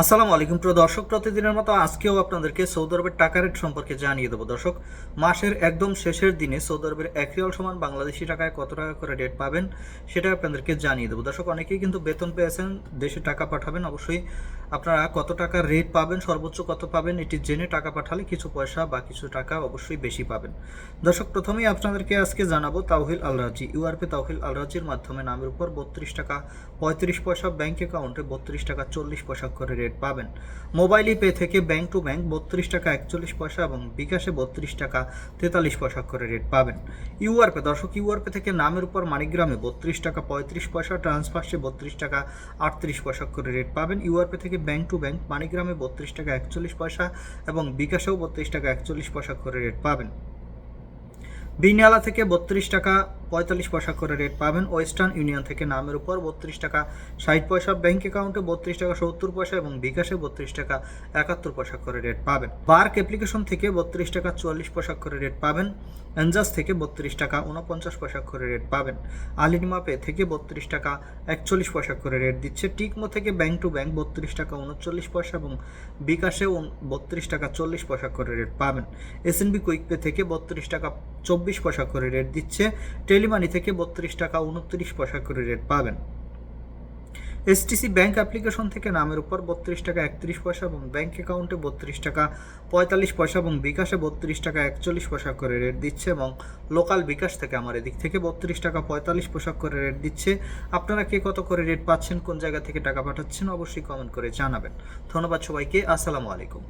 আসসালামু আলাইকুম প্রিয় দর্শক, প্রতিদিনের মতো আজকেও আপনাদেরকে সৌদি আরবের টাকা রেট সম্পর্কে জানিয়ে দেবো। দর্শক, মাসের একদম শেষের দিনে সৌদি আরবের 1 রিয়াল সমান বাংলাদেশি টাকায় কত টাকা করে রেট পাবেন সেটা আপনাদেরকে জানিয়ে দেবো। দর্শক, অনেকেই কিন্তু বেতন পেয়েছেন, দেশে টাকা পাঠাবেন, অবশ্যই আপনারা কত টাকা রেট পাবেন, সর্বোচ্চ কত পাবেন এটি জেনে টাকা পাঠালে কিছু পয়সা বা কিছু টাকা অবশ্যই বেশি পাবেন। দর্শক, প্রথমেই আপনাদেরকে আজকে জানাবো তাওহিল আল রাজি। ইউআরপি তাওহিল আল রাজির মাধ্যমে নামের উপর 32 টাকা 35 পয়সা, ব্যাংক অ্যাকাউন্টে 32 টাকা 40 পয়সা করে রেট পাবেন। মোবাইল পে থেকে ব্যাংক টু ব্যাংক 32 টাকা 41 পয়সা এবং বিকাশে 32 টাকা 43 পয়সা করে রেট পাবেন। ইউআরপে দর্শক, ইউআরপে থেকে নামের উপর মানিগ্রামে 32 টাকা 35 পয়সা, ট্রান্সফার্সে 32 টাকা 38 পয়সা করে রেট পাবেন। ইউআরপে থেকে ব্যাংক টু ব্যাংক মানিগ্রামে 32 টাকা 41 পয়সা এবং বিকাশেও 32 টাকা 41 পয়সা করে রেট পাবেন। বিনিয়ালা থেকে 32 টাকা 45 পয়সা করে রেট পাবেন। ওয়েস্টার্ন ইউনিয়ন থেকে নামের উপর 32 টাকা 60 পয়সা, ব্যাংক অ্যাকাউন্টে 32 টাকা 70 পয়সা এবং বিকাশে 32 টাকা 71 পয়সা করে রেট পাবেন। বার্ক অ্যাপ্লিকেশন থেকে 32 টাকা 44 পয়সা করে রেট পাবেন। এনজাস থেকে 32 টাকা 49 পয়সা করে রেট পাবেন। আলিনিমা পে থেকে 32 টাকা 41 পয়সা করে রেট দিচ্ছে। টিকমো থেকে ব্যাংক টু ব্যাংক 32 টাকা 39 পয়সা এবং বিকাশে 32 টাকা 40 পয়সা করে রেট পাবেন। এসএনবি কুইক পে থেকে 32 টাকা 24 পয়সা করে রেট দিচ্ছে। টেলিমানি থেকে 32 টাকা 29 পয়সা করে রেট পাবেন। এসটিসি ব্যাংক অ্যাপ্লিকেশন থেকে নামের উপর 32 টাকা 31 পয়সা এবং ব্যাংক অ্যাকাউন্টে 32 টাকা 45 পয়সা এবং বিকাশে 32 টাকা 41 পয়সা করে রেট দিচ্ছে এবং লোকাল বিকাশ থেকে আমার এদিক থেকে 32 টাকা 45 পয়সা করে রেট দিচ্ছে। আপনারা কে কত করে রেট পাচ্ছেন, কোন জায়গা থেকে টাকা পাঠাচ্ছেন অবশ্যই কমেন্ট করে জানাবেন। ধন্যবাদ সবাইকে, আসসালামু আলাইকুম।